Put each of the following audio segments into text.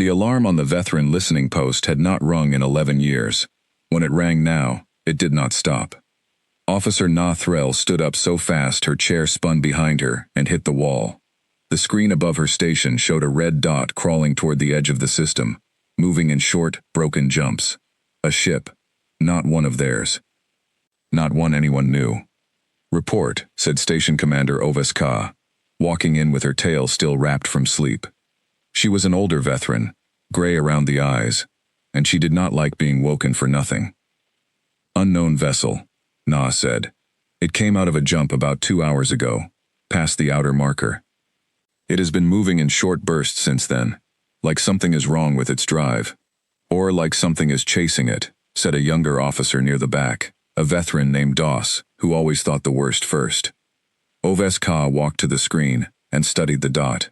The alarm on the veteran listening post had not rung in 11 years. When it rang now, it did not stop. Officer Na Threll stood up so fast her chair spun behind her and hit the wall. The screen above her station showed a red dot crawling toward the edge of the system, moving in short, broken jumps. A ship. Not one of theirs. Not one anyone knew. "Report," said Station Commander Oves Ka, walking in with her tail still wrapped from sleep. She was an older veteran, gray around the eyes, and she did not like being woken for nothing. "Unknown vessel," Na said. "It came out of a jump about 2 hours ago, past the outer marker. It has been moving in short bursts since then, like something is wrong with its drive. Or like something is chasing it," said a younger officer near the back, a veteran named Doss, who always thought the worst first. Oves Ka walked to the screen and studied the dot.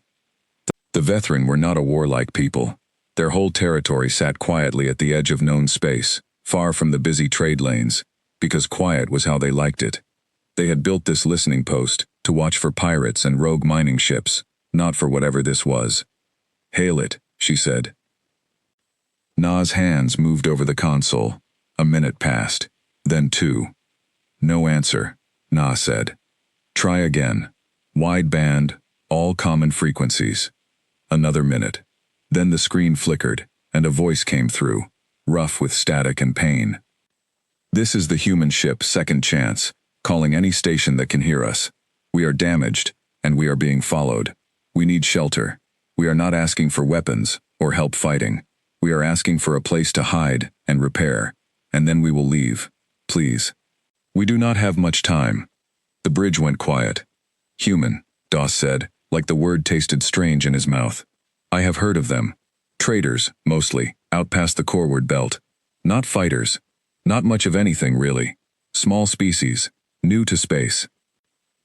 The veteran were not a warlike people. Their whole territory sat quietly at the edge of known space, far from the busy trade lanes, because quiet was how they liked it. They had built this listening post to watch for pirates and rogue mining ships, not for whatever this was. "Hail it," she said. Na's hands moved over the console. A minute passed, then 2. "No answer," Na said. "Try again. Wide band, all common frequencies." Another minute. Then the screen flickered, and a voice came through, rough with static and pain. "This is the human ship Second Chance, calling any station that can hear us. We are damaged, and we are being followed. We need shelter. We are not asking for weapons or help fighting. We are asking for a place to hide and repair, and then we will leave. Please. We do not have much time." The bridge went quiet. "Human," Doss said, like the word tasted strange in his mouth. "I have heard of them. Traders, mostly, out past the Corward Belt. Not fighters. Not much of anything, really. Small species, new to space."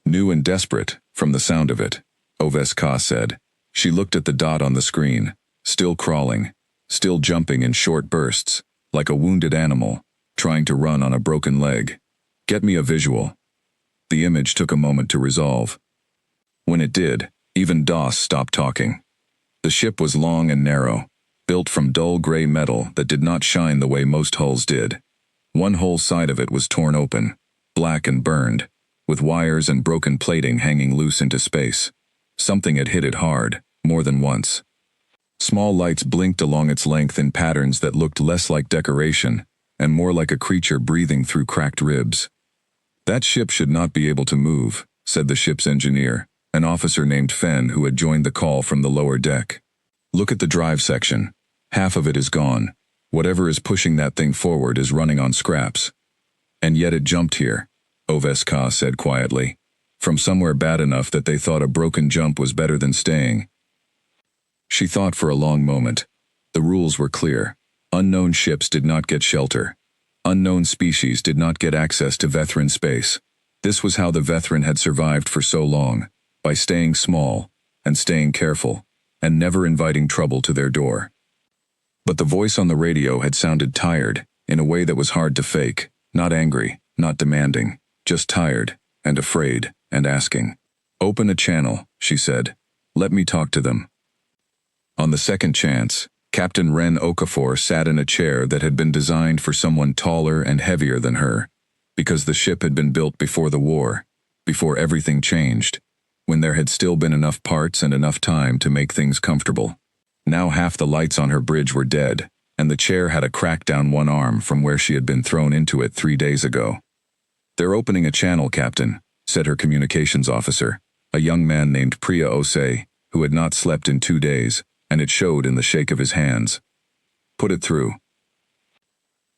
"New and desperate, from the sound of it," Oves Ka said. She looked at the dot on the screen, still crawling, still jumping in short bursts, like a wounded animal, trying to run on a broken leg. "Get me a visual." The image took a moment to resolve. When it did, even Doss stopped talking. The ship was long and narrow, built from dull gray metal that did not shine the way most hulls did. One whole side of it was torn open, black and burned, with wires and broken plating hanging loose into space. Something had hit it hard, more than once. Small lights blinked along its length in patterns that looked less like decoration and more like a creature breathing through cracked ribs. "That ship should not be able to move," said the ship's engineer, an officer named Fenn who had joined the call from the lower deck. "Look at the drive section. Half of it is gone. Whatever is pushing that thing forward is running on scraps." "And yet it jumped here," Oves Ka said quietly, "from somewhere bad enough that they thought a broken jump was better than staying." She thought for a long moment. The rules were clear. Unknown ships did not get shelter. Unknown species did not get access to veteran space. This was how the veteran had survived for so long, by staying small, and staying careful, and never inviting trouble to their door. But the voice on the radio had sounded tired, in a way that was hard to fake, not angry, not demanding, just tired, and afraid, and asking. "Open a channel," she said. "Let me talk to them." On the second chance, Captain Ren Okafor sat in a chair that had been designed for someone taller and heavier than her, because the ship had been built before the war, before everything changed, when there had still been enough parts and enough time to make things comfortable. Now half the lights on her bridge were dead, and the chair had a crack down one arm from where she had been thrown into it 3 days ago. "They're opening a channel, Captain," said her communications officer, a young man named Priya Osei, who had not slept in 2 days, and it showed in the shake of his hands. "Put it through."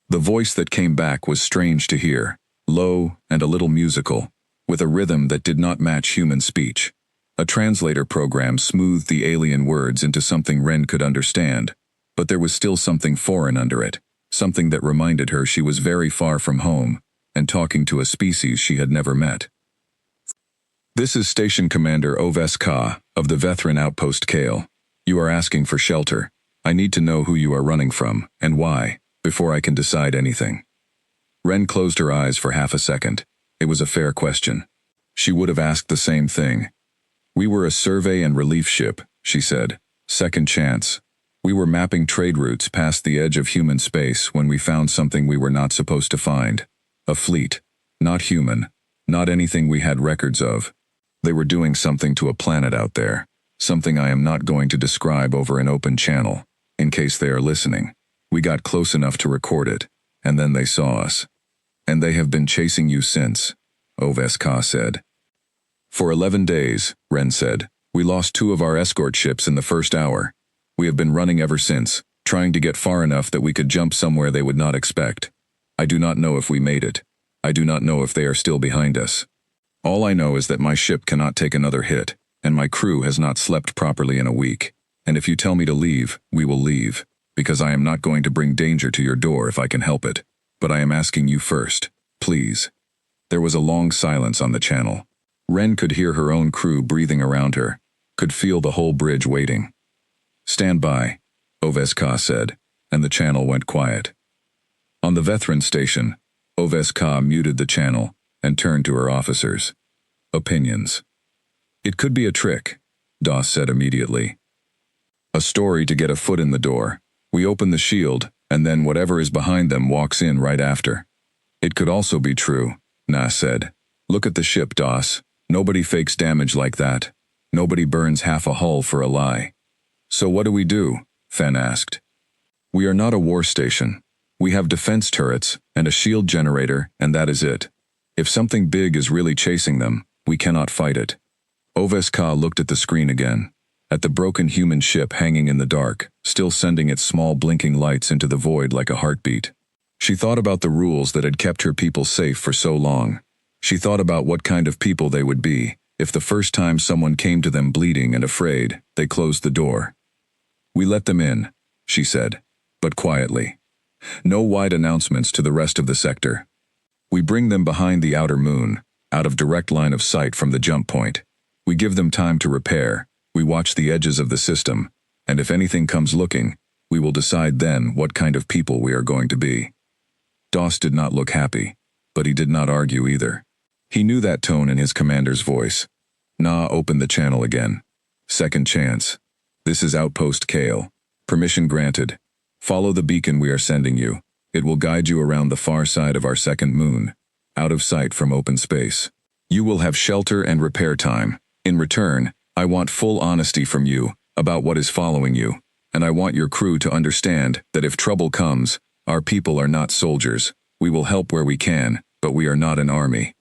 The voice that came back was strange to hear, low and a little musical, with a rhythm that did not match human speech. A translator program smoothed the alien words into something Ren could understand, but there was still something foreign under it, something that reminded her she was very far from home, and talking to a species she had never met. "This is Station Commander Oves Ka, of the Veteran Outpost Kale. You are asking for shelter. I need to know who you are running from, and why, before I can decide anything." Ren closed her eyes for half a second. It was a fair question. She would have asked the same thing. "We were a survey and relief ship," she said. "Second Chance. We were mapping trade routes past the edge of human space when we found something we were not supposed to find. A fleet. Not human. Not anything we had records of. They were doing something to a planet out there. Something I am not going to describe over an open channel, in case they are listening. We got close enough to record it, and then they saw us. And they have been chasing you since, Oveska said. For 11 days, Ren said. We lost 2 of our escort ships in the first hour. We have been running ever since, trying to get far enough that we could jump somewhere they would not expect. I do not know if we made it. I do not know if they are still behind us. All I know is that my ship cannot take another hit, and my crew has not slept properly in a week. And if you tell me to leave, we will leave, because I am not going to bring danger to your door if I can help it. But I am asking you first, please. There was a long silence on the channel. Ren could hear her own crew breathing around her, could feel the whole bridge waiting. Stand by, Oveska said, and the channel went quiet. On the veteran station, Oveska muted the channel and turned to her officers. Opinions. It could be a trick, Doss said immediately. A story to get a foot in the door. We open the shield, and then whatever is behind them walks in right after. It could also be true, Na said. Look at the ship, Doss. Nobody fakes damage like that. Nobody burns half a hull for a lie. So what do we do? Fen asked. We are not a war station. We have defense turrets and a shield generator, and that is it. If something big is really chasing them, we cannot fight it. Oveska looked at the screen again, at the broken human ship hanging in the dark, still sending its small blinking lights into the void like a heartbeat. She thought about the rules that had kept her people safe for so long. She thought about what kind of people they would be if the first time someone came to them bleeding and afraid, they closed the door. We let them in, she said, but quietly. No wide announcements to the rest of the sector. We bring them behind the outer moon, out of direct line of sight from the jump point. We give them time to repair, we watch the edges of the system, and if anything comes looking, we will decide then what kind of people we are going to be. Doss did not look happy, but he did not argue either. He knew that tone in his commander's voice. Na opened the channel again. Second chance. This is Outpost Kale. Permission granted. Follow the beacon we are sending you. It will guide you around the far side of our second moon, out of sight from open space. You will have shelter and repair time. In return, I want full honesty from you about what is following you, and I want your crew to understand that if trouble comes, our people are not soldiers. We will help where we can, but we are not an army.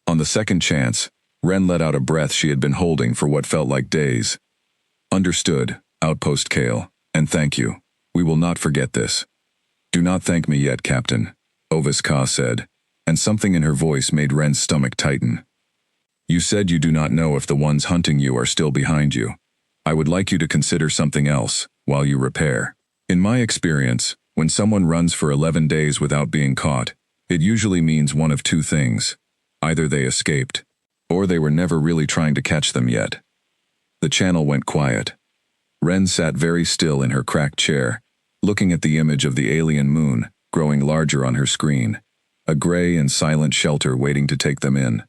On the second chance, Ren let out a breath she had been holding for what felt like days. Understood, Outpost Kale, and thank you. We will not forget this. Do not thank me yet, Captain, Oveska said, and something in her voice made Ren's stomach tighten. You said you do not know if the ones hunting you are still behind you. I would like you to consider something else while you repair. In my experience, when someone runs for 11 days without being caught, it usually means one of 2 things. Either they escaped, or they were never really trying to catch them yet. The channel went quiet. Ren sat very still in her cracked chair, looking at the image of the alien moon growing larger on her screen, a gray and silent shelter waiting to take them in.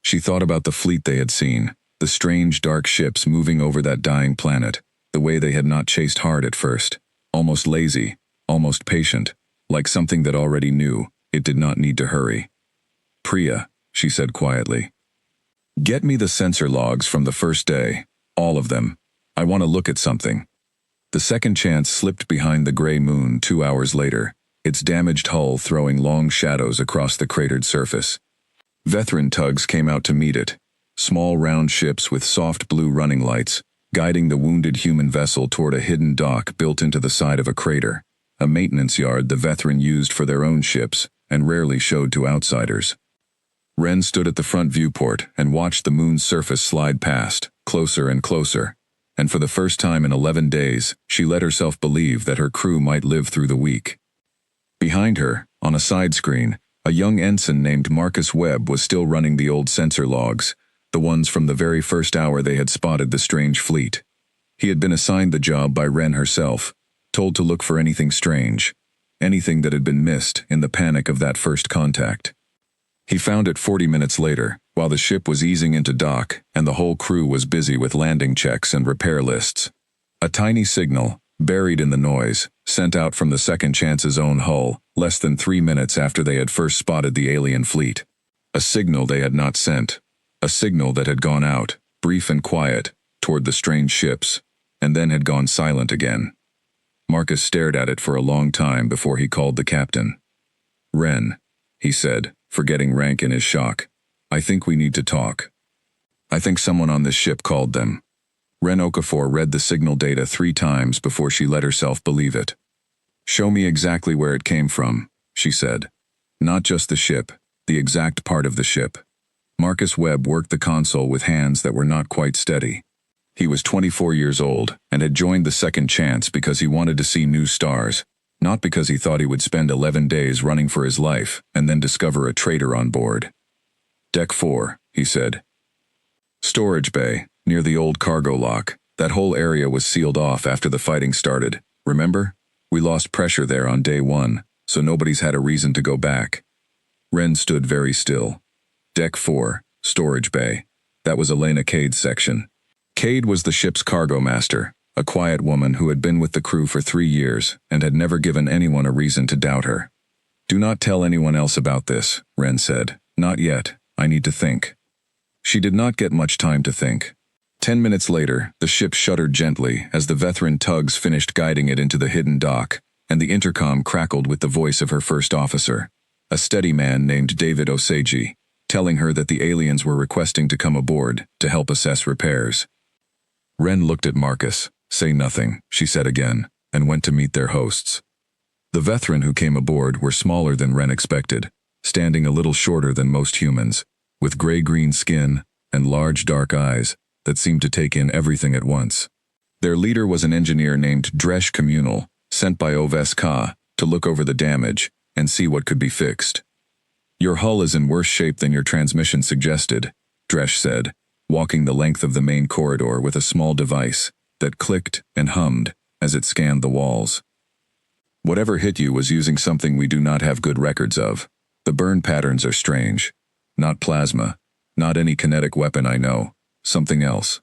She thought about the fleet they had seen, the strange dark ships moving over that dying planet, the way they had not chased hard at first, almost lazy, almost patient, like something that already knew it did not need to hurry. Priya, she said quietly. Get me the sensor logs from the first day, all of them. I want to look at something. The second chance slipped behind the gray moon 2 hours later, its damaged hull throwing long shadows across the cratered surface. Veteran tugs came out to meet it, small round ships with soft blue running lights, guiding the wounded human vessel toward a hidden dock built into the side of a crater, a maintenance yard the Veteran used for their own ships and rarely showed to outsiders. Ren stood at the front viewport and watched the moon's surface slide past, closer and closer, and for the first time in 11 days, she let herself believe that her crew might live through the week. Behind her, on a side screen, a young ensign named Marcus Webb was still running the old sensor logs, the ones from the very first hour they had spotted the strange fleet. He had been assigned the job by Ren herself, told to look for anything strange, anything that had been missed in the panic of that first contact. He found it 40 minutes later, while the ship was easing into dock and the whole crew was busy with landing checks and repair lists. A tiny signal, Buried in the noise, sent out from the Second Chance's own hull, less than 3 minutes after they had first spotted the alien fleet. A signal they had not sent. A signal that had gone out, brief and quiet, toward the strange ships, and then had gone silent again. Marcus stared at it for a long time before he called the captain. "Ren," he said, forgetting rank in his shock. "I think we need to talk. I think someone on this ship called them." Ren Okafor read the signal data 3 times before she let herself believe it. "Show me exactly where it came from," she said. "Not just the ship, the exact part of the ship." Marcus Webb worked the console with hands that were not quite steady. He was 24 years old and had joined the Second Chance because he wanted to see new stars, not because he thought he would spend 11 days running for his life and then discover a traitor on board. "Deck 4, he said. "Storage bay, near the old cargo lock. That whole area was sealed off after the fighting started. Remember? We lost pressure there on day 1, so nobody's had a reason to go back." Ren stood very still. "Deck 4, storage bay. That was Elena Cade's section." Cade was the ship's cargo master, a quiet woman who had been with the crew for 3 years and had never given anyone a reason to doubt her. "Do not tell anyone else about this," Ren said. "Not yet. I need to think." She did not get much time to think. 10 minutes later, the ship shuddered gently as the veteran tugs finished guiding it into the hidden dock, and the intercom crackled with the voice of her first officer, a steady man named David Oseji, telling her that the aliens were requesting to come aboard to help assess repairs. Ren looked at Marcus. "Say nothing," she said again, and went to meet their hosts. The veteran who came aboard were smaller than Ren expected, standing a little shorter than most humans, with gray-green skin and large dark eyes that seemed to take in everything at once. Their leader was an engineer named Dresh Communal, sent by Oves Ka to look over the damage and see what could be fixed. "Your hull is in worse shape than your transmission suggested," Dresh said, walking the length of the main corridor with a small device that clicked and hummed as it scanned the walls. "Whatever hit you was using something we do not have good records of. The burn patterns are strange. Not plasma, not any kinetic weapon I know, something else."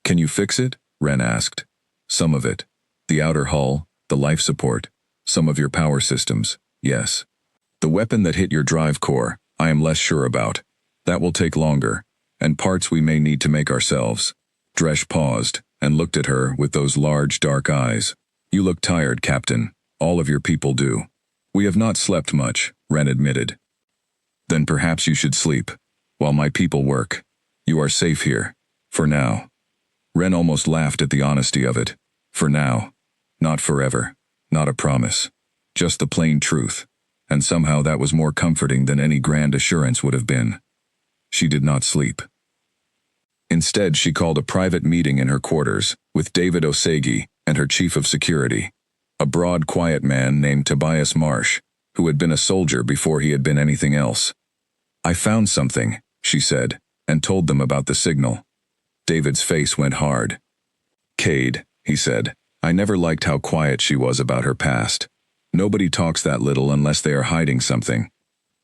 "Can you fix it?" Ren asked. "Some of it. The outer hull, the life support, some of your power systems, yes. The weapon that hit your drive core, I am less sure about. That will take longer, and parts we may need to make ourselves." Dresh paused and looked at her with those large dark eyes. "You look tired, Captain. All of your people do." "We have not slept much," Ren admitted. "Then perhaps you should sleep, while my people work. You are safe here. For now." Ren almost laughed at the honesty of it. For now. Not forever. Not a promise. Just the plain truth. And somehow that was more comforting than any grand assurance would have been. She did not sleep. Instead, she called a private meeting in her quarters with David Osegi and her chief of security, a broad, quiet man named Tobias Marsh, who had been a soldier before he had been anything else. "I found something," she said, and told them about the signal. David's face went hard. "Cade," he said, "I never liked how quiet she was about her past. Nobody talks that little unless they are hiding something."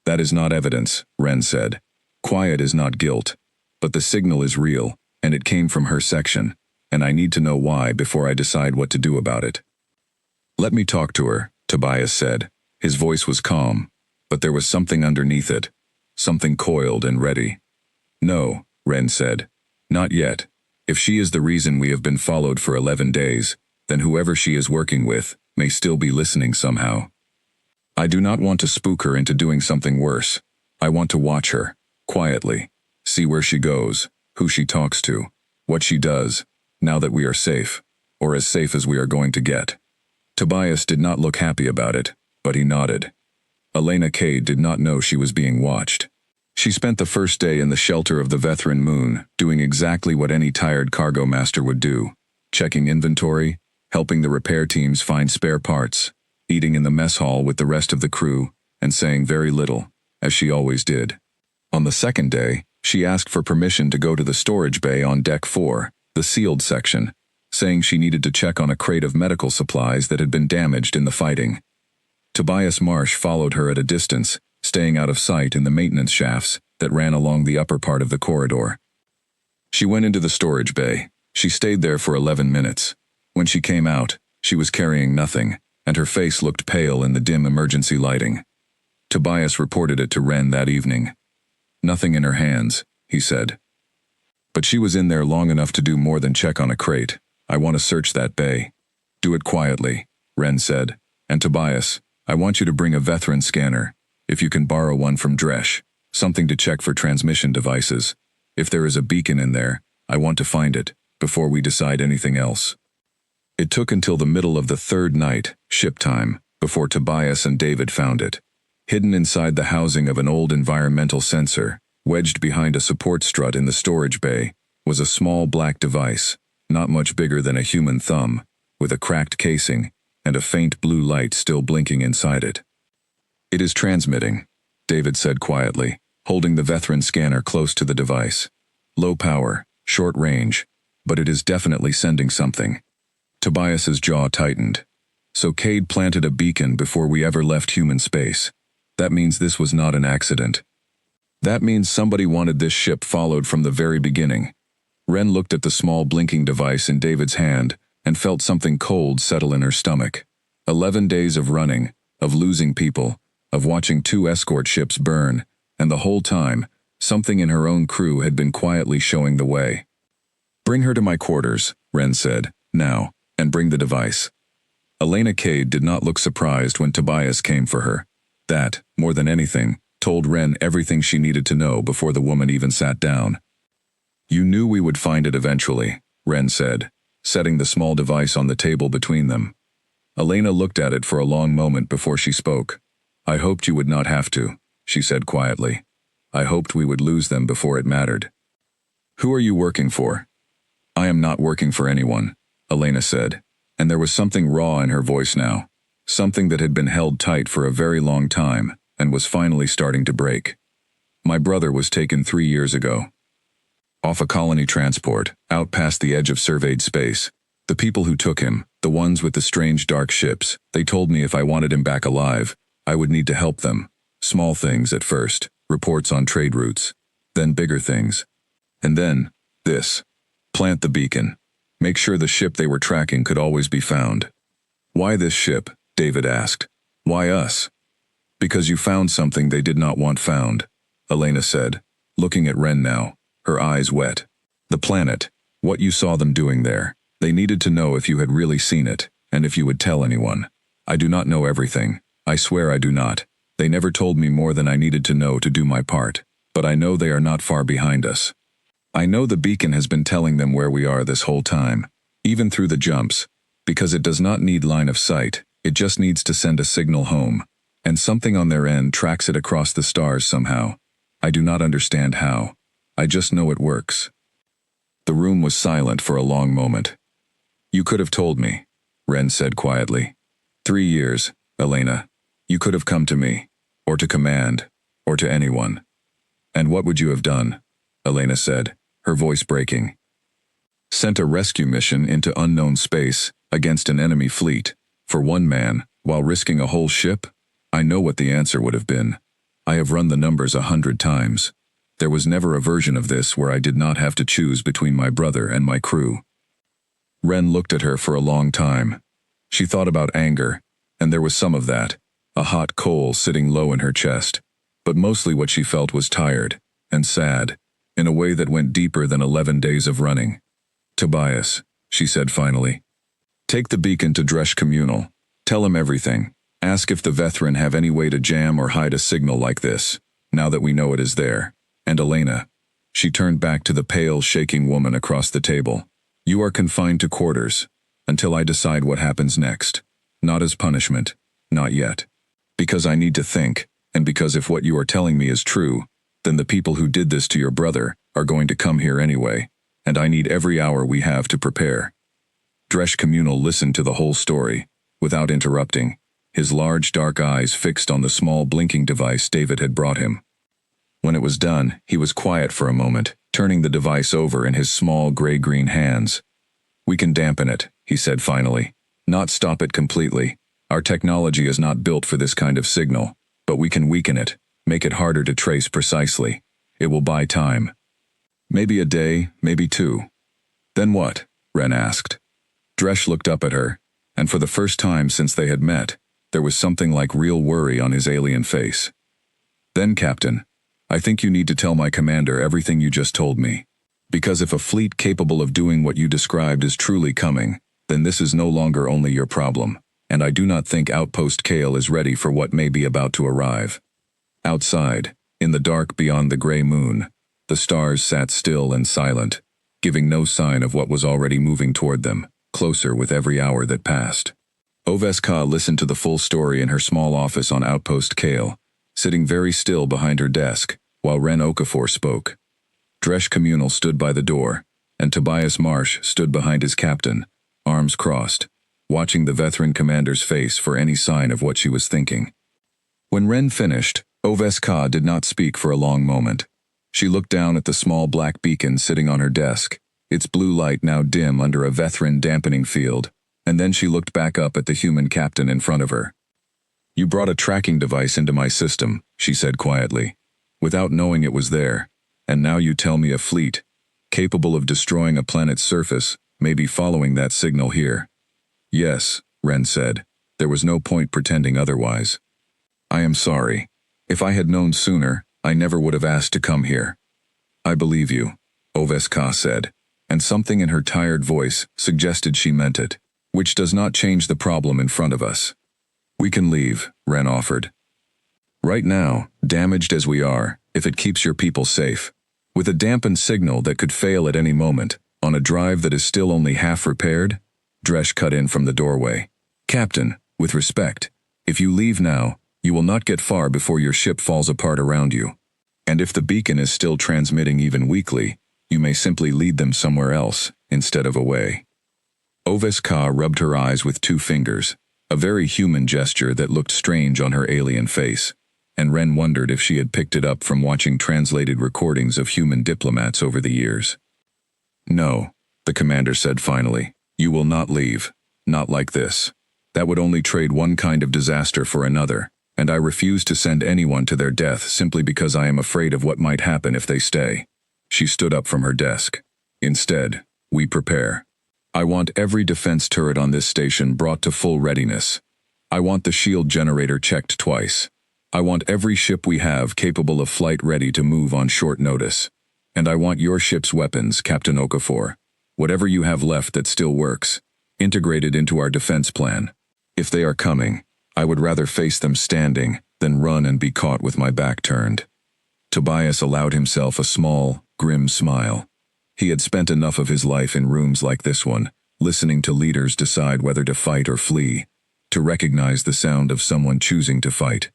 "That is not evidence," Ren said. "Quiet is not guilt. But the signal is real, and it came from her section, and I need to know why before I decide what to do about it." "Let me talk to her," Tobias said. His voice was calm, but there was something underneath it, something coiled and ready. "No," Ren said. "Not yet. If she is the reason we have been followed for 11 days, then whoever she is working with may still be listening somehow. I do not want to spook her into doing something worse. I want to watch her, quietly, see where she goes, who she talks to, what she does, now that we are safe, or as safe as we are going to get." Tobias did not look happy about it, but he nodded. Elena Cade did not know she was being watched. She spent the first day in the shelter of the Veteran Moon, doing exactly what any tired cargo master would do, checking inventory, helping the repair teams find spare parts, eating in the mess hall with the rest of the crew, and saying very little, as she always did. On the second day, she asked for permission to go to the storage bay on Deck 4, the sealed section, saying she needed to check on a crate of medical supplies that had been damaged in the fighting. Tobias Marsh followed her at a distance, staying out of sight in the maintenance shafts that ran along the upper part of the corridor. She went into the storage bay. She stayed there for 11 minutes. When she came out, She was carrying nothing, and her face looked pale in the dim emergency lighting. Tobias reported it to Ren that evening. Nothing in her hands, he said. But she was in there long enough to do more than check on a crate. I want to search that bay. Do it quietly, Ren said. And Tobias, I want you to bring a veteran scanner, if you can borrow one from Dresh, something to check for transmission devices. If there is a beacon in there, I want to find it, before we decide anything else. It took until the middle of the third night, ship time, before Tobias and David found it. Hidden inside the housing of an old environmental sensor, wedged behind a support strut in the storage bay, was a small black device, not much bigger than a human thumb, with a cracked casing and a faint blue light still blinking inside it. It is transmitting, David said quietly, holding the veteran scanner close to the device. Low power, short range, but it is definitely sending something. Tobias's jaw tightened. So Cade planted a beacon before we ever left human space. That means this was not an accident. That means somebody wanted this ship followed from the very beginning. Ren looked at the small blinking device in David's hand and felt something cold settle in her stomach. 11 days of running, of losing people, of watching 2 escort ships burn, and the whole time, something in her own crew had been quietly showing the way. Bring her to my quarters, Ren said, now, and bring the device. Elena Cade did not look surprised when Tobias came for her. That, more than anything, told Ren everything she needed to know before the woman even sat down. You knew we would find it eventually, Ren said, setting the small device on the table between them. Elena looked at it for a long moment before she spoke. I hoped you would not have to, she said quietly. I hoped we would lose them before it mattered. Who are you working for? I am not working for anyone, Elena said, and there was something raw in her voice now. Something that had been held tight for a very long time and was finally starting to break. My brother was taken 3 years ago. Off a colony transport, out past the edge of surveyed space. The people who took him, the ones with the strange dark ships, they told me if I wanted him back alive, I would need to help them. Small things at first, reports on trade routes, then bigger things. And then, this. Plant the beacon. Make sure the ship they were tracking could always be found. Why this ship? David asked. Why us? Because you found something they did not want found, Elena said, looking at Ren now, her eyes wet. The planet, what you saw them doing there. They needed to know if you had really seen it, and if you would tell anyone. I do not know everything. I swear I do not. They never told me more than I needed to know to do my part, but I know they are not far behind us. I know the beacon has been telling them where we are this whole time, even through the jumps, because it does not need line of sight. It just needs to send a signal home, and something on their end tracks it across the stars somehow. I do not understand how. I just know it works. The room was silent for a long moment. You could have told me, Ren said quietly. 3 years, Elena. You could have come to me, or to command, or to anyone. And what would you have done? Elena said, her voice breaking. Sent a rescue mission into unknown space against an enemy fleet. For one man, while risking a whole ship? I know what the answer would have been. I have run the numbers 100 times. There was never a version of this where I did not have to choose between my brother and my crew. Ren looked at her for a long time. She thought about anger, and there was some of that, a hot coal sitting low in her chest. But mostly what she felt was tired, and sad, in a way that went deeper than 11 days of running. Tobias, she said finally. Take the beacon to Dresh Communal. Tell him everything. Ask if the veteran have any way to jam or hide a signal like this, now that we know it is there. And Elena. She turned back to the pale, shaking woman across the table. You are confined to quarters, until I decide what happens next. Not as punishment. Not yet. Because I need to think, and because if what you are telling me is true, then the people who did this to your brother are going to come here anyway, and I need every hour we have to prepare. Dresh Communal listened to the whole story, without interrupting, his large dark eyes fixed on the small blinking device David had brought him. When it was done, he was quiet for a moment, turning the device over in his small gray-green hands. We can dampen it, he said finally, not stop it completely. Our technology is not built for this kind of signal, but we can weaken it, make it harder to trace precisely. It will buy time. Maybe a day, maybe 2. Then what? Ren asked. Dresh looked up at her, and for the first time since they had met, there was something like real worry on his alien face. "Then, Captain, I think you need to tell my commander everything you just told me. Because if a fleet capable of doing what you described is truly coming, then this is no longer only your problem, and I do not think Outpost Kale is ready for what may be about to arrive." Outside, in the dark beyond the gray moon, the stars sat still and silent, giving no sign of what was already moving toward them, closer with every hour that passed. Oveska listened to the full story in her small office on Outpost Kale, sitting very still behind her desk, while Ren Okafor spoke. Dresh Communal stood by the door, and Tobias Marsh stood behind his captain, arms crossed, watching the veteran commander's face for any sign of what she was thinking. When Ren finished, Oveska did not speak for a long moment. She looked down at the small black beacon sitting on her desk, its blue light now dim under a veteran dampening field, and then she looked back up at the human captain in front of her. "You brought a tracking device into my system," she said quietly, "without knowing it was there, and now you tell me a fleet, capable of destroying a planet's surface, may be following that signal here." "Yes," Ren said. There was no point pretending otherwise. "I am sorry. If I had known sooner, I never would have asked to come here." "I believe you," Oveska said, and something in her tired voice suggested she meant it, "which does not change the problem in front of us." "We can leave," Ren offered. "Right now, damaged as we are, if it keeps your people safe. With a dampened signal that could fail at any moment, on a drive that is still only half repaired?" Dresh cut in from the doorway. "Captain, with respect, if you leave now, you will not get far before your ship falls apart around you. And if the beacon is still transmitting even weakly, you may simply lead them somewhere else, instead of away." Oveska rubbed her eyes with 2 fingers, a very human gesture that looked strange on her alien face, and Ren wondered if she had picked it up from watching translated recordings of human diplomats over the years. "No," the commander said finally, "you will not leave. Not like this. That would only trade one kind of disaster for another, and I refuse to send anyone to their death simply because I am afraid of what might happen if they stay." She stood up from her desk. "Instead, we prepare. I want every defense turret on this station brought to full readiness. I want the shield generator checked twice. I want every ship we have capable of flight ready to move on short notice. And I want your ship's weapons, Captain Okafor, whatever you have left that still works, integrated into our defense plan. If they are coming, I would rather face them standing than run and be caught with my back turned." Tobias allowed himself a small, grim smile. He had spent enough of his life in rooms like this one, listening to leaders decide whether to fight or flee, to recognize the sound of someone choosing to fight.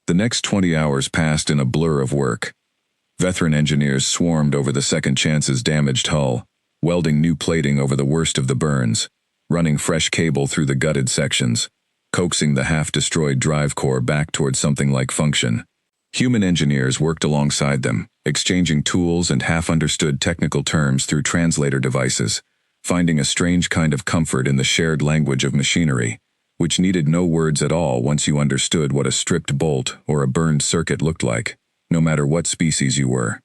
The next 20 hours passed in a blur of work. Veteran engineers swarmed over the Second Chance's damaged hull, welding new plating over the worst of the burns, running fresh cable through the gutted sections, coaxing the half-destroyed drive core back toward something like function. Human engineers worked alongside them, exchanging tools and half-understood technical terms through translator devices, finding a strange kind of comfort in the shared language of machinery, which needed no words at all once you understood what a stripped bolt or a burned circuit looked like, no matter what species you were.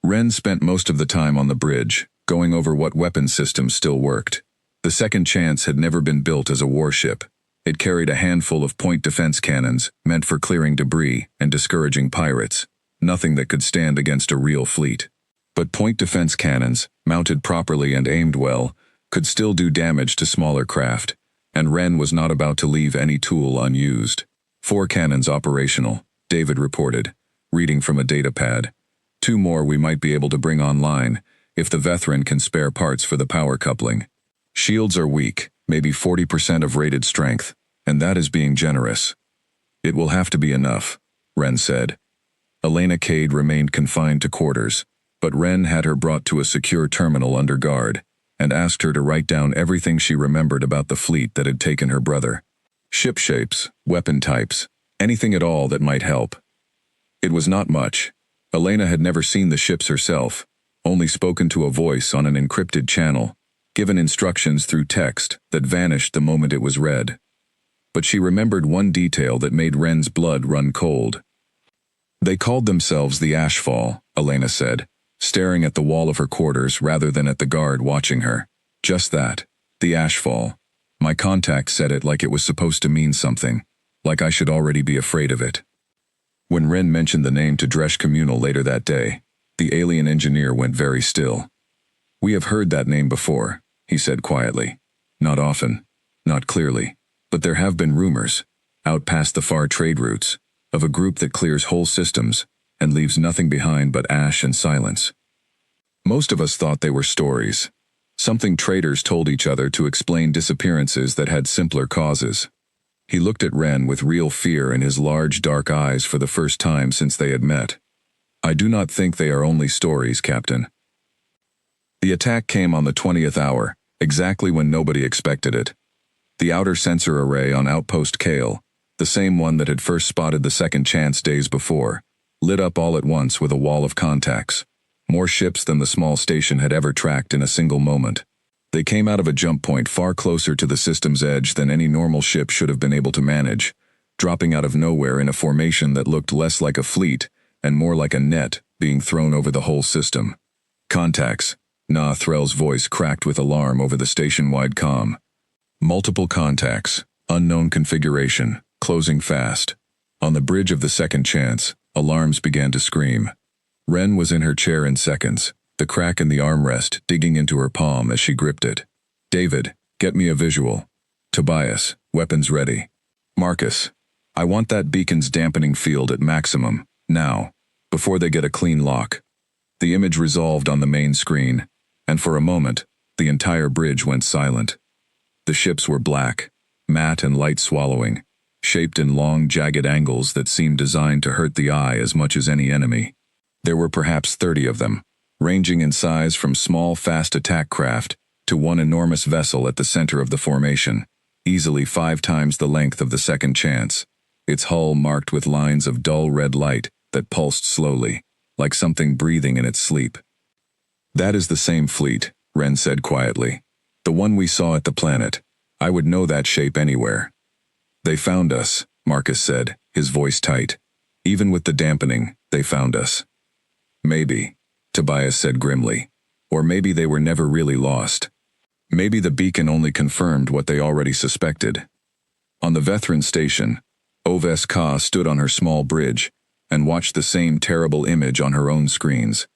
Ren spent most of the time on the bridge, going over what weapon systems still worked. The Second Chance had never been built as a warship. It carried a handful of point defense cannons, meant for clearing debris and discouraging pirates, nothing that could stand against a real fleet. But point defense cannons, mounted properly and aimed well, could still do damage to smaller craft, and Ren was not about to leave any tool unused. 4 cannons operational, David reported, reading from a datapad. 2 more we might be able to bring online, if the veteran can spare parts for the power coupling. Shields are weak, maybe 40% of rated strength, and that is being generous. It will have to be enough, Ren said. Elena Cade remained confined to quarters, but Ren had her brought to a secure terminal under guard, and asked her to write down everything she remembered about the fleet that had taken her brother. Ship shapes, weapon types, anything at all that might help. It was not much. Elena had never seen the ships herself, only spoken to a voice on an encrypted channel, given instructions through text that vanished the moment it was read. But she remembered one detail that made Ren's blood run cold. "They called themselves the Ashfall," Elena said, staring at the wall of her quarters rather than at the guard watching her. "Just that, the Ashfall. My contact said it like it was supposed to mean something, like I should already be afraid of it. When Ren mentioned the name to Dresh Communal later that day, the alien engineer went very still. "We have heard that name before," he said quietly. "Not often, not clearly, but there have been rumors, out past the far trade routes, of a group that clears whole systems and leaves nothing behind but ash and silence. Most of us thought they were stories, something traders told each other to explain disappearances that had simpler causes." He looked at Ren with real fear in his large dark eyes for the first time since they had met. "I do not think they are only stories, Captain." The attack came on the 20th hour, exactly when nobody expected it. The outer sensor array on Outpost Kale, the same one that had first spotted the second chance days before, lit up all at once with a wall of contacts. More ships than the small station had ever tracked in a single moment. They came out of a jump point far closer to the system's edge than any normal ship should have been able to manage, dropping out of nowhere in a formation that looked less like a fleet and more like a net being thrown over the whole system. "Contacts." Na Threll's voice cracked with alarm over the station-wide comm. "Multiple contacts, unknown configuration, closing fast." On the bridge of the second chance, alarms began to scream. Ren was in her chair in seconds, the crack in the armrest digging into her palm as she gripped it. "David, get me a visual. Tobias, weapons ready. Marcus, I want that beacon's dampening field at maximum, now, before they get a clean lock." The image resolved on the main screen, and for a moment, the entire bridge went silent. The ships were black, matte and light-swallowing, shaped in long, jagged angles that seemed designed to hurt the eye as much as any enemy. There were perhaps 30 of them, ranging in size from small, fast attack craft to one enormous vessel at the center of the formation, easily 5 times the length of the second chance, its hull marked with lines of dull red light that pulsed slowly, like something breathing in its sleep. "That is the same fleet," Ren said quietly. "The one we saw at the planet. I would know that shape anywhere." "They found us," Marcus said, his voice tight. "Even with the dampening, they found us." "Maybe," Tobias said grimly. "Or maybe they were never really lost. Maybe the beacon only confirmed what they already suspected." On the Vethran station, Oves Ka stood on her small bridge and watched the same terrible image on her own screens,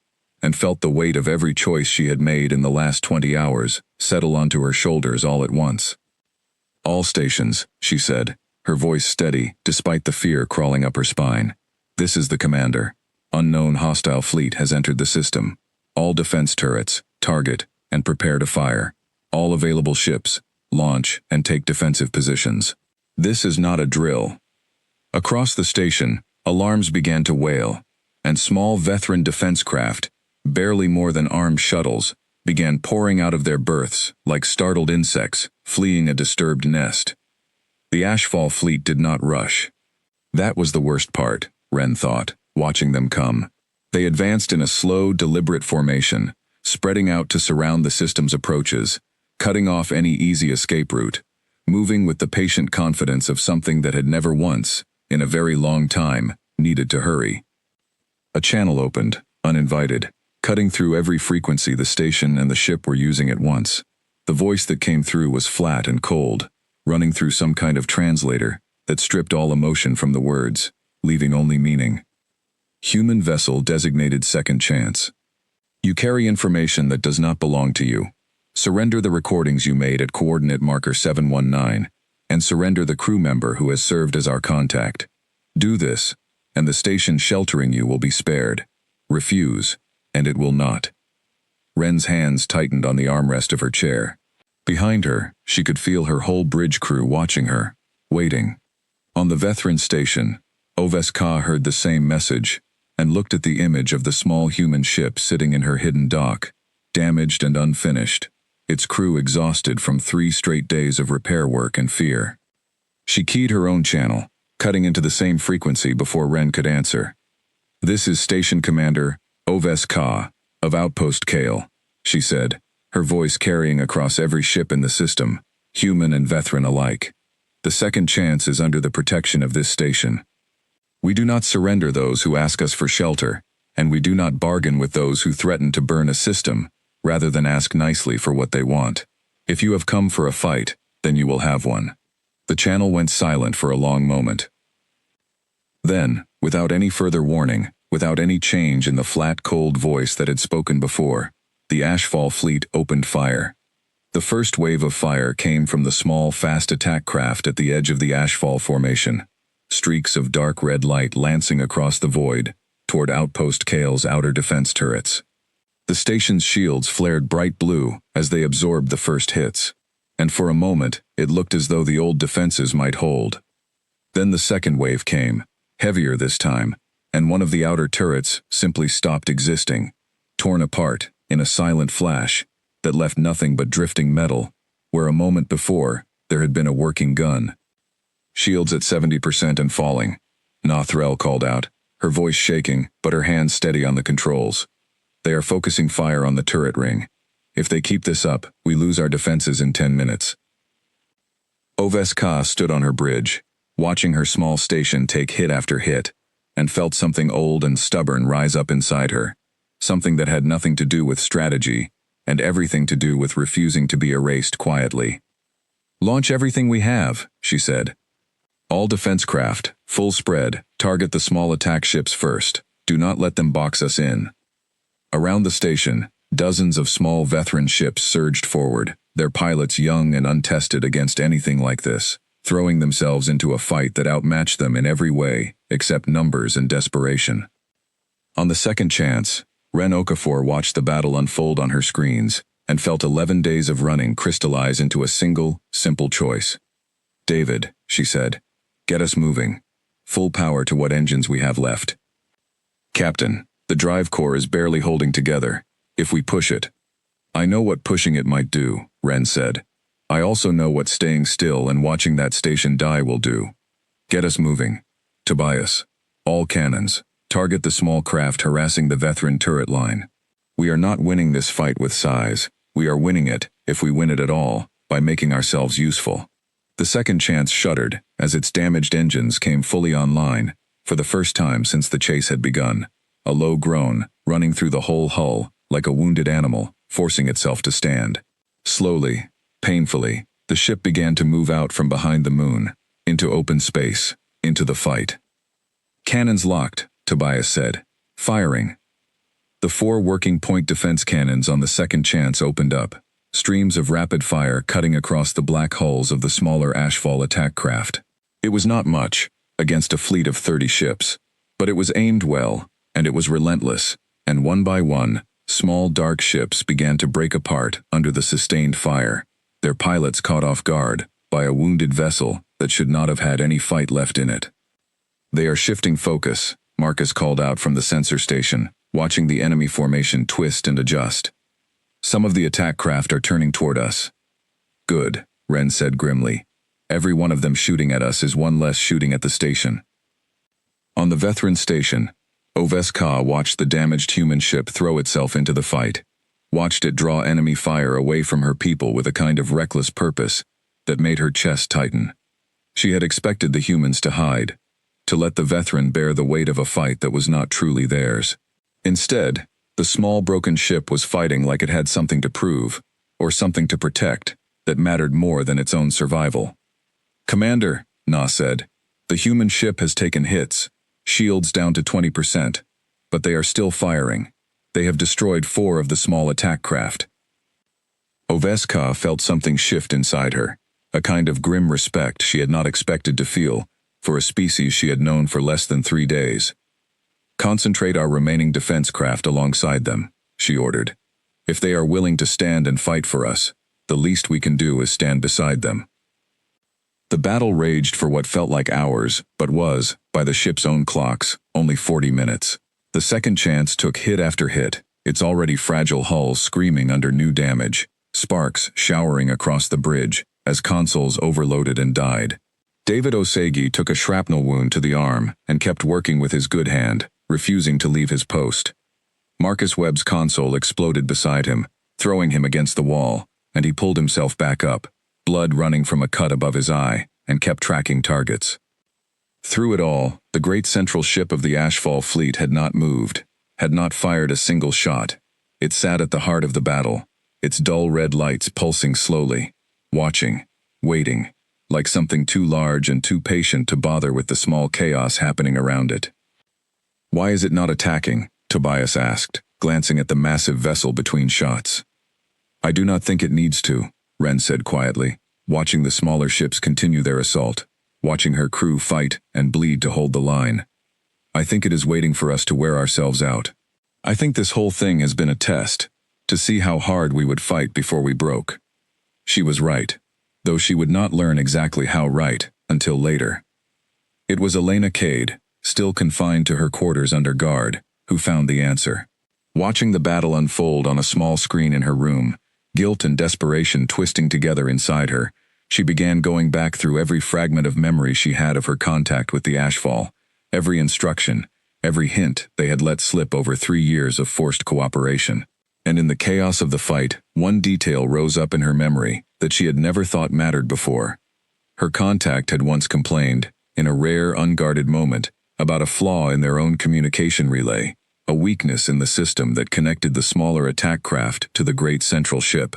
and felt the weight of every choice she had made in the last 20 hours settle onto her shoulders all at once. "All stations," she said, her voice steady despite the fear crawling up her spine. "This is the commander. Unknown hostile fleet has entered the system. All defense turrets, target, and prepare to fire. All available ships, launch and take defensive positions. This is not a drill." Across the station, alarms began to wail, and small Vethran defense craft, barely more than armed shuttles, began pouring out of their berths like startled insects fleeing a disturbed nest. The Ashfall fleet did not rush. That was the worst part, Ren thought, watching them come. They advanced in a slow, deliberate formation, spreading out to surround the system's approaches, cutting off any easy escape route, moving with the patient confidence of something that had never once, in a very long time, needed to hurry. A channel opened, uninvited, cutting through every frequency the station and the ship were using at once. The voice that came through was flat and cold, running through some kind of translator that stripped all emotion from the words, leaving only meaning. "Human vessel designated second chance. You carry information that does not belong to you. Surrender the recordings you made at coordinate marker 719, and surrender the crew member who has served as our contact. Do this, and the station sheltering you will be spared. Refuse, and it will not." Ren's hands tightened on the armrest of her chair. Behind her, she could feel her whole bridge crew watching her, waiting. On the Vethran station, Oves Ka heard the same message, and looked at the image of the small human ship sitting in her hidden dock, damaged and unfinished, its crew exhausted from 3 straight days of repair work and fear. She keyed her own channel, cutting into the same frequency before Ren could answer. "This is Station Commander Oves Ka, of Outpost Kale," she said, her voice carrying across every ship in the system, human and Vethran alike. "The second chance is under the protection of this station. We do not surrender those who ask us for shelter, and we do not bargain with those who threaten to burn a system, rather than ask nicely for what they want. If you have come for a fight, then you will have one." The channel went silent for a long moment. Then, without any further warning, without any change in the flat, cold voice that had spoken before, the Ashfall fleet opened fire. The first wave of fire came from the small, fast attack craft at the edge of the Ashfall formation, streaks of dark red light lancing across the void, toward Outpost Kale's outer defense turrets. The station's shields flared bright blue as they absorbed the first hits, and for a moment it looked as though the old defenses might hold. Then the second wave came, heavier this time, and one of the outer turrets simply stopped existing, torn apart in a silent flash that left nothing but drifting metal, where a moment before there had been a working gun. "Shields at 70% and falling," Nathrel called out, her voice shaking but her hands steady on the controls. "They are focusing fire on the turret ring. If they keep this up, we lose our defenses in 10 minutes. Oveska stood on her bridge, watching her small station take hit after hit, and felt something old and stubborn rise up inside her, something that had nothing to do with strategy, and everything to do with refusing to be erased quietly. "Launch everything we have," she said. "All defense craft, full spread, target the small attack ships first. Do not let them box us in." Around the station, dozens of small veteran ships surged forward, their pilots young and untested against anything like this, throwing themselves into a fight that outmatched them in every way, except numbers and desperation. On the second chance, Ren Okafor watched the battle unfold on her screens, and felt 11 days of running crystallize into a single, simple choice. "David," she said, "get us moving. Full power to what engines we have left." "Captain, the drive core is barely holding together. If we push it." "I know what pushing it might do," Ren said. "I also know what staying still and watching that station die will do. Get us moving. Tobias. All cannons. Target the small craft harassing the veteran turret line. We are not winning this fight with size. We are winning it, if we win it at all, by making ourselves useful." The second chance shuddered as its damaged engines came fully online, for the first time since the chase had begun, a low groan running through the whole hull like a wounded animal forcing itself to stand. Slowly, painfully, the ship began to move out from behind the moon, into open space, into the fight. "Cannons locked," Tobias said. "Firing." The 4 working point defense cannons on the second chance opened up, streams of rapid fire cutting across the black hulls of the smaller Ashfall attack craft. It was not much, against a fleet of 30 ships, but it was aimed well, and it was relentless, and one by one, small dark ships began to break apart under the sustained fire, their pilots caught off guard by a wounded vessel that should not have had any fight left in it. "They are shifting focus," Marcus called out from the sensor station, watching the enemy formation twist and adjust. "Some of the attack craft are turning toward us." "Good," Ren said grimly. "Every one of them shooting at us is one less shooting at the station." On the veteran station, Oveska watched the damaged human ship throw itself into the fight, watched it draw enemy fire away from her people with a kind of reckless purpose that made her chest tighten. She had expected the humans to hide, to let the veteran bear the weight of a fight that was not truly theirs. Instead, the small broken ship was fighting like it had something to prove, or something to protect, that mattered more than its own survival. "Commander," Na said, "the human ship has taken hits, shields down to 20%, but they are still firing. They have destroyed 4 of the small attack craft." Oveska felt something shift inside her, a kind of grim respect she had not expected to feel for a species she had known for less than 3 days. "Concentrate our remaining defense craft alongside them," she ordered. "If they are willing to stand and fight for us, the least we can do is stand beside them." The battle raged for what felt like hours, but was, by the ship's own clocks, only 40 minutes. The second chance took hit after hit, its already fragile hull screaming under new damage, sparks showering across the bridge as consoles overloaded and died. David Osagi took a shrapnel wound to the arm and kept working with his good hand, refusing to leave his post. Marcus Webb's console exploded beside him, throwing him against the wall, and he pulled himself back up, blood running from a cut above his eye, and kept tracking targets. Through it all, the great central ship of the Ashfall fleet had not moved, had not fired a single shot. It sat at the heart of the battle, its dull red lights pulsing slowly, watching, waiting, like something too large and too patient to bother with the small chaos happening around it. "Why is it not attacking?" Tobias asked, glancing at the massive vessel between shots. "I do not think it needs to," Ren said quietly, watching the smaller ships continue their assault, watching her crew fight and bleed to hold the line. "I think it is waiting for us to wear ourselves out. I think this whole thing has been a test, to see how hard we would fight before we broke." She was right, though she would not learn exactly how right until later. It was Elena Cade, still confined to her quarters under guard, who found the answer. Watching the battle unfold on a small screen in her room, guilt and desperation twisting together inside her, she began going back through every fragment of memory she had of her contact with the Ashfall, every instruction, every hint they had let slip over 3 years of forced cooperation. And in the chaos of the fight, one detail rose up in her memory that she had never thought mattered before. Her contact had once complained, in a rare, unguarded moment, about a flaw in their own communication relay, a weakness in the system that connected the smaller attack craft to the great central ship.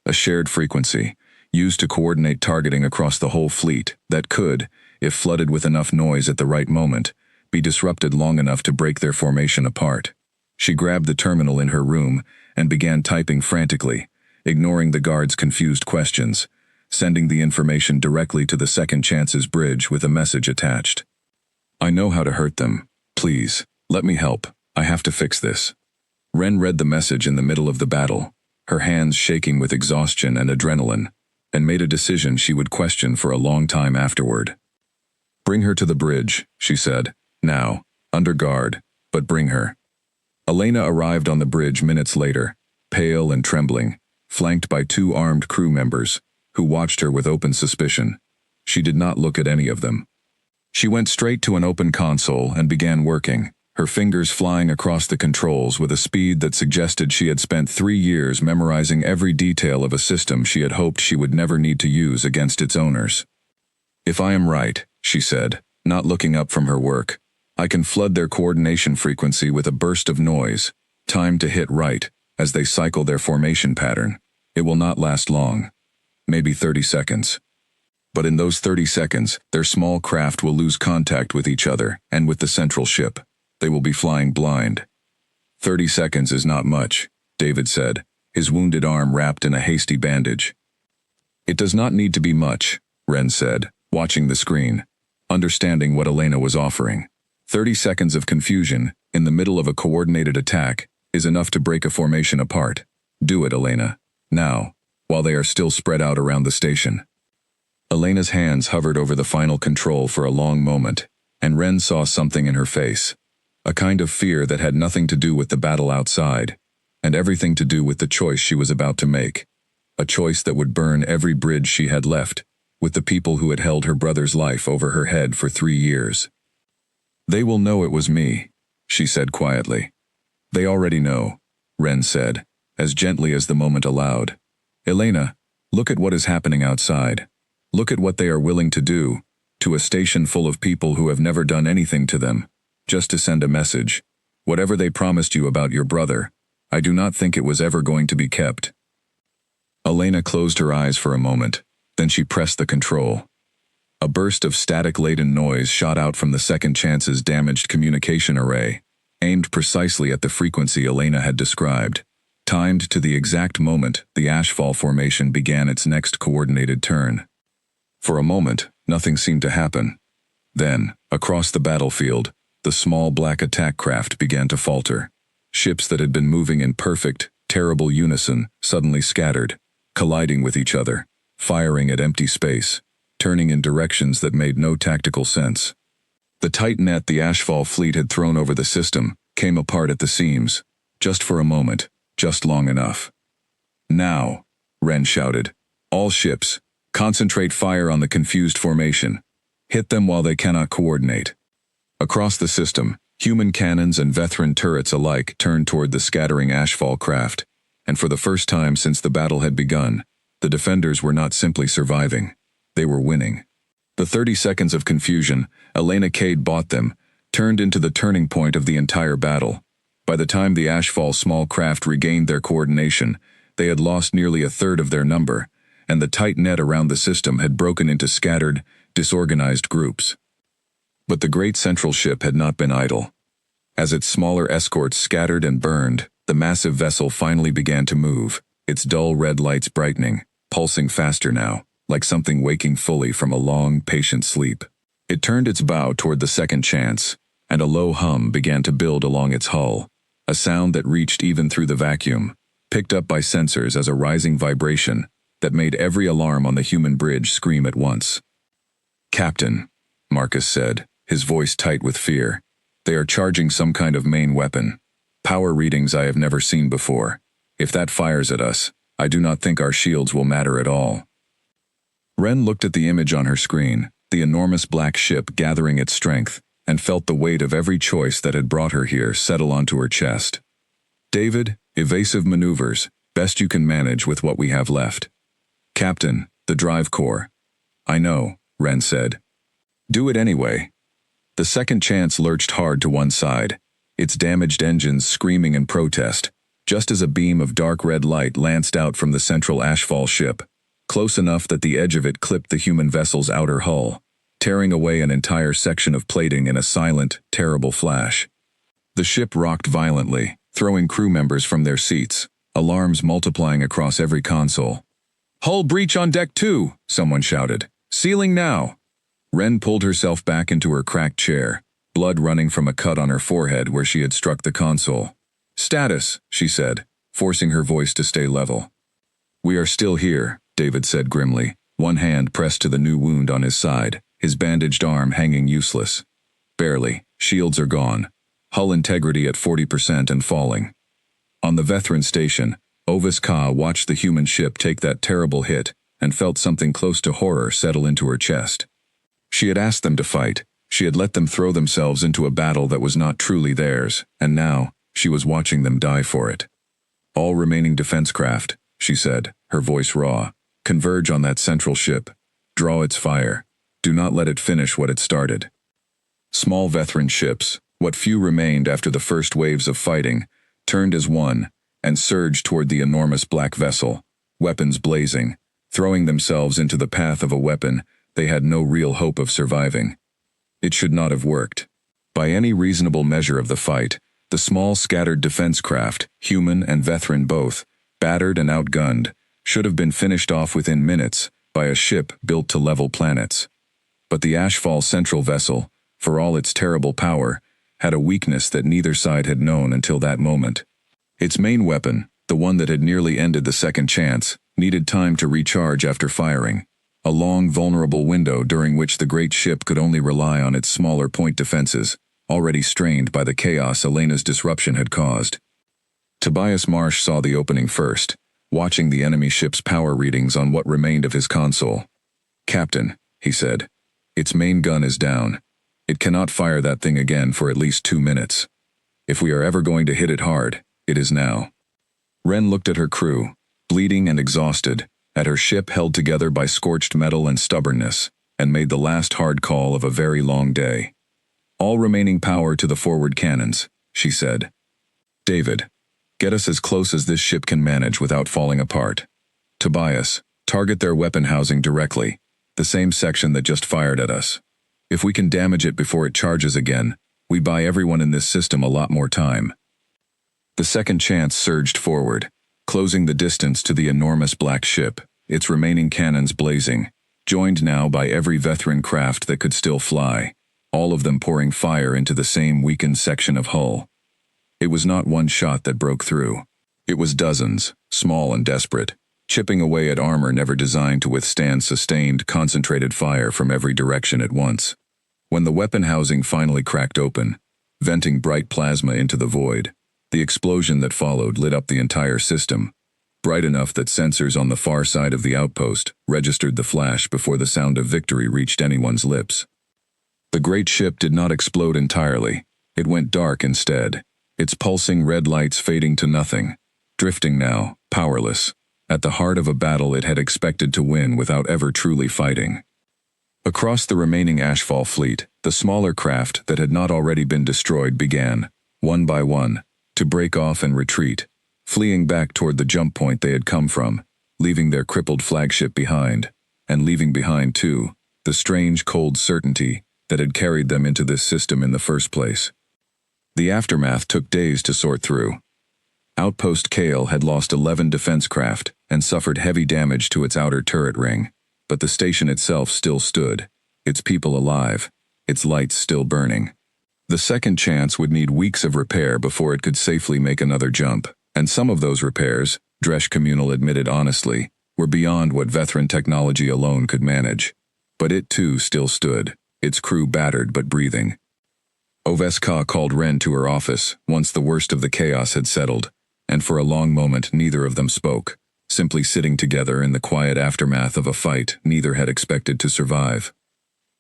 A shared frequency, used to coordinate targeting across the whole fleet, that could, if flooded with enough noise at the right moment, be disrupted long enough to break their formation apart. She grabbed the terminal in her room and began typing frantically, ignoring the guard's confused questions, sending the information directly to the Second Chances bridge with a message attached. "I know how to hurt them. Please, let me help. I have to fix this." Ren read the message in the middle of the battle, her hands shaking with exhaustion and adrenaline, and made a decision she would question for a long time afterward. "Bring her to the bridge," she said. "Now, under guard, but bring her." Elena arrived on the bridge minutes later, pale and trembling, flanked by 2 armed crew members, who watched her with open suspicion. She did not look at any of them. She went straight to an open console and began working, her fingers flying across the controls with a speed that suggested she had spent 3 years memorizing every detail of a system she had hoped she would never need to use against its owners. "If I am right," she said, not looking up from her work, "I can flood their coordination frequency with a burst of noise, timed to hit right, as they cycle their formation pattern. It will not last long. Maybe 30 seconds. But in those 30 seconds, their small craft will lose contact with each other and with the central ship. They will be flying blind." "30 seconds is not much," David said, his wounded arm wrapped in a hasty bandage. "It does not need to be much," Ren said, watching the screen, understanding what Elena was offering. 30 seconds of confusion, in the middle of a coordinated attack, is enough to break a formation apart. Do it, Elena. Now, while they are still spread out around the station. Elena's hands hovered over the final control for a long moment, and Ren saw something in her face. A kind of fear that had nothing to do with the battle outside, and everything to do with the choice she was about to make. A choice that would burn every bridge she had left, with the people who had held her brother's life over her head for 3 years. "They will know it was me," she said quietly. "They already know," Ren said, as gently as the moment allowed. "Elena, look at what is happening outside. Look at what they are willing to do, to a station full of people who have never done anything to them, just to send a message. Whatever they promised you about your brother, I do not think it was ever going to be kept." Elena closed her eyes for a moment, then she pressed the control. A burst of static-laden noise shot out from the Second Chance's damaged communication array, aimed precisely at the frequency Elena had described, timed to the exact moment the Ashfall formation began its next coordinated turn. For a moment, nothing seemed to happen. Then, across the battlefield, the small black attack craft began to falter. Ships that had been moving in perfect, terrible unison suddenly scattered, colliding with each other, firing at empty space, turning in directions that made no tactical sense. The tight net the Ashfall fleet had thrown over the system came apart at the seams, just for a moment, just long enough. "Now," Ren shouted. "All ships, concentrate fire on the confused formation. Hit them while they cannot coordinate." Across the system, human cannons and veteran turrets alike turned toward the scattering Ashfall craft, and for the first time since the battle had begun, the defenders were not simply surviving. They were winning. The 30 seconds of confusion, Elena Cade bought them, turned into the turning point of the entire battle. By the time the Ashfall small craft regained their coordination, they had lost nearly a third of their number, and the tight net around the system had broken into scattered, disorganized groups. But the great central ship had not been idle. As its smaller escorts scattered and burned, the massive vessel finally began to move, its dull red lights brightening, pulsing faster now, like something waking fully from a long, patient sleep. It turned its bow toward the second chance, and a low hum began to build along its hull, a sound that reached even through the vacuum, picked up by sensors as a rising vibration that made every alarm on the human bridge scream at once. "Captain," Marcus said, his voice tight with fear, "they are charging some kind of main weapon. Power readings I have never seen before. If that fires at us, I do not think our shields will matter at all." Ren looked at the image on her screen, the enormous black ship gathering its strength, and felt the weight of every choice that had brought her here settle onto her chest. "David, evasive maneuvers, best you can manage with what we have left. Captain, the drive core." "I know," Ren said. "Do it anyway." The second chance lurched hard to one side, its damaged engines screaming in protest, just as a beam of dark red light lanced out from the central ashfall ship, close enough that the edge of it clipped the human vessel's outer hull, tearing away an entire section of plating in a silent, terrible flash. The ship rocked violently, throwing crew members from their seats, alarms multiplying across every console. "Hull breach on deck 2, someone shouted. "Sealing now." Ren pulled herself back into her cracked chair, blood running from a cut on her forehead where she had struck the console. "Status," she said, forcing her voice to stay level. "We are still here," David said grimly, one hand pressed to the new wound on his side, his bandaged arm hanging useless. "Barely. Shields are gone. Hull integrity at 40% and falling." On the Vethran station, Ovis Ka watched the human ship take that terrible hit and felt something close to horror settle into her chest. She had asked them to fight, she had let them throw themselves into a battle that was not truly theirs, and now, she was watching them die for it. "All remaining defense craft," she said, her voice raw, "converge on that central ship. Draw its fire. Do not let it finish what it started." Small Vethran ships, what few remained after the first waves of fighting, turned as one, and surged toward the enormous black vessel, weapons blazing, throwing themselves into the path of a weapon they had no real hope of surviving. It should not have worked. By any reasonable measure of the fight, the small scattered defense craft, human and Vethran both, battered and outgunned, should have been finished off within minutes by a ship built to level planets. But the Ashfall central vessel, for all its terrible power, had a weakness that neither side had known until that moment. Its main weapon, the one that had nearly ended the second chance, needed time to recharge after firing. A long, vulnerable window during which the great ship could only rely on its smaller point defenses, already strained by the chaos Elena's disruption had caused. Tobias Marsh saw the opening first, watching the enemy ship's power readings on what remained of his console. "Captain," he said, "its main gun is down. It cannot fire that thing again for at least 2 minutes. If we are ever going to hit it hard, it is now." Ren looked at her crew, bleeding and exhausted, at her ship held together by scorched metal and stubbornness, and made the last hard call of a very long day. "All remaining power to the forward cannons," she said. "David, get us as close as this ship can manage without falling apart. Tobias, target their weapon housing directly, the same section that just fired at us. If we can damage it before it charges again, we buy everyone in this system a lot more time." The second chance surged forward, closing the distance to the enormous black ship, its remaining cannons blazing, joined now by every Vethran craft that could still fly, all of them pouring fire into the same weakened section of hull. It was not one shot that broke through. It was dozens, small and desperate, chipping away at armor never designed to withstand sustained, concentrated fire from every direction at once. When the weapon housing finally cracked open, venting bright plasma into the void, the explosion that followed lit up the entire system, bright enough that sensors on the far side of the outpost registered the flash before the sound of victory reached anyone's lips. The great ship did not explode entirely. It went dark instead, its pulsing red lights fading to nothing, drifting now, powerless, at the heart of a battle it had expected to win without ever truly fighting. Across the remaining Ashfall fleet, the smaller craft that had not already been destroyed began, one by one, to break off and retreat, fleeing back toward the jump point they had come from, leaving their crippled flagship behind, and leaving behind, too, the strange cold certainty that had carried them into this system in the first place. The aftermath took days to sort through. Outpost Kale had lost 11 defense craft and suffered heavy damage to its outer turret ring, but the station itself still stood, its people alive, its lights still burning. The second chance would need weeks of repair before it could safely make another jump, and some of those repairs, Dresh Communal admitted honestly, were beyond what Vethran technology alone could manage. But it too still stood, its crew battered but breathing. Oveska called Ren to her office once the worst of the chaos had settled, and for a long moment neither of them spoke, simply sitting together in the quiet aftermath of a fight neither had expected to survive.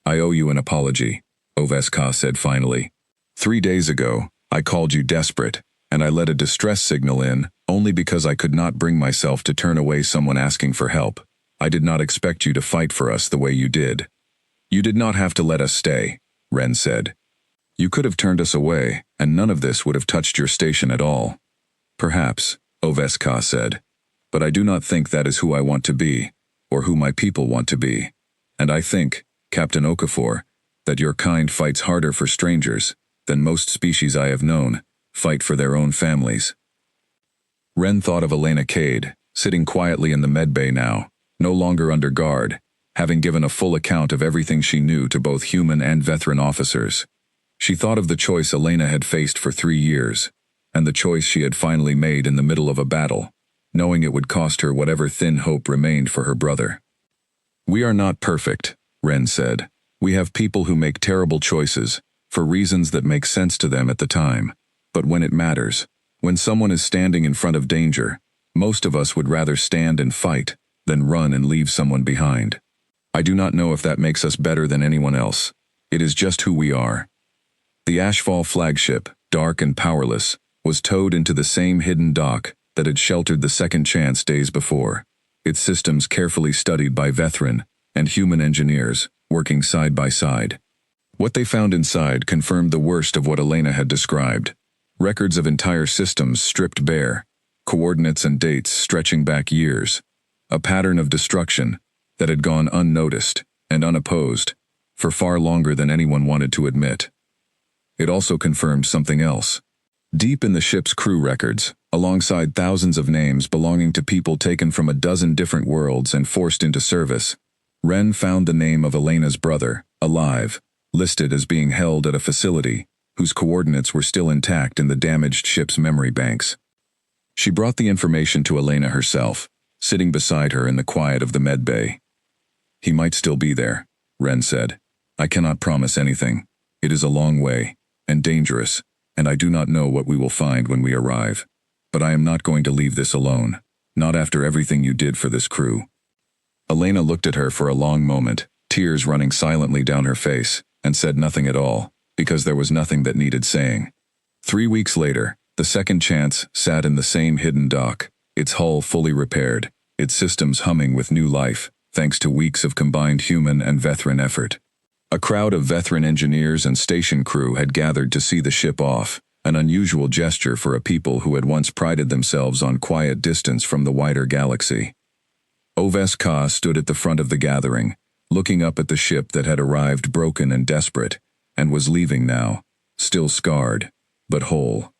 "I owe you an apology," Oveska said finally. "3 days ago, I called you desperate, and I let a distress signal in only because I could not bring myself to turn away someone asking for help. I did not expect you to fight for us the way you did." "You did not have to let us stay," Ren said. "You could have turned us away, and none of this would have touched your station at all." "Perhaps," Oveska said, "but I do not think that is who I want to be, or who my people want to be. And I think, Captain Okafor, that your kind fights harder for strangers than most species I have known fight for their own families." Ren thought of Elena Cade, sitting quietly in the medbay now, no longer under guard, having given a full account of everything she knew to both human and Vethran officers. She thought of the choice Elena had faced for 3 years, and the choice she had finally made in the middle of a battle, knowing it would cost her whatever thin hope remained for her brother. "We are not perfect," Ren said. "We have people who make terrible choices, for reasons that make sense to them at the time. But when it matters, when someone is standing in front of danger, most of us would rather stand and fight than run and leave someone behind. I do not know if that makes us better than anyone else. It is just who we are." The Ashfall flagship, dark and powerless, was towed into the same hidden dock that had sheltered the Second Chance days before, its systems carefully studied by Vethran and human engineers, working side by side. What they found inside confirmed the worst of what Elena had described. Records of entire systems stripped bare, coordinates and dates stretching back years, a pattern of destruction that had gone unnoticed and unopposed for far longer than anyone wanted to admit. It also confirmed something else. Deep in the ship's crew records, alongside thousands of names belonging to people taken from a dozen different worlds and forced into service, Ren found the name of Elena's brother, alive, listed as being held at a facility whose coordinates were still intact in the damaged ship's memory banks. She brought the information to Elena herself, sitting beside her in the quiet of the medbay. "He might still be there," Ren said. "I cannot promise anything. It is a long way, and dangerous, and I do not know what we will find when we arrive. But I am not going to leave this alone, not after everything you did for this crew." Elena looked at her for a long moment, tears running silently down her face, and said nothing at all, because there was nothing that needed saying. 3 weeks later, the Second Chance sat in the same hidden dock, its hull fully repaired, its systems humming with new life, thanks to weeks of combined human and Vethran effort. A crowd of Vethran engineers and station crew had gathered to see the ship off, an unusual gesture for a people who had once prided themselves on quiet distance from the wider galaxy. Oveska stood at the front of the gathering, looking up at the ship that had arrived broken and desperate, and was leaving now, still scarred, but whole.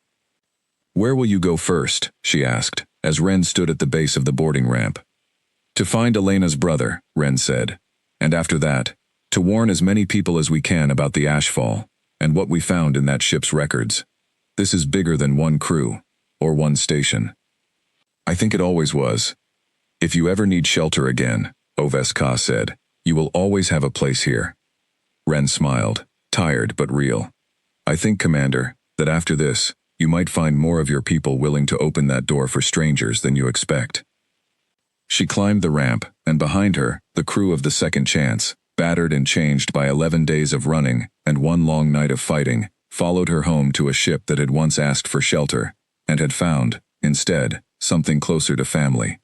"Where will you go first?" she asked, as Ren stood at the base of the boarding ramp. "To find Elena's brother," Ren said, "and after that, to warn as many people as we can about the Ashfall, and what we found in that ship's records. This is bigger than one crew, or one station. I think it always was. If you ever need shelter again," Oveska said, "you will always have a place here." Ren smiled, tired but real. "I think, Commander, that after this, you might find more of your people willing to open that door for strangers than you expect." She climbed the ramp, and behind her, the crew of the Second Chance, battered and changed by 11 days of running and 1 long night of fighting, followed her home to a ship that had once asked for shelter, and had found, instead, something closer to family.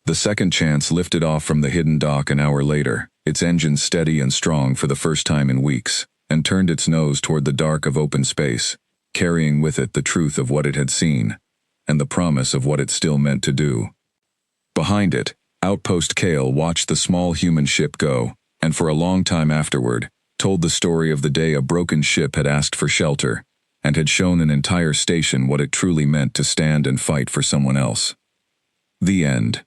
The Second Chance lifted off from the hidden dock an hour later, its engines steady and strong for the first time in weeks, and turned its nose toward the dark of open space, carrying with it the truth of what it had seen, and the promise of what it still meant to do. Behind it, Outpost Kale watched the small human ship go, and for a long time afterward, told the story of the day a broken ship had asked for shelter, and had shown an entire station what it truly meant to stand and fight for someone else. The end.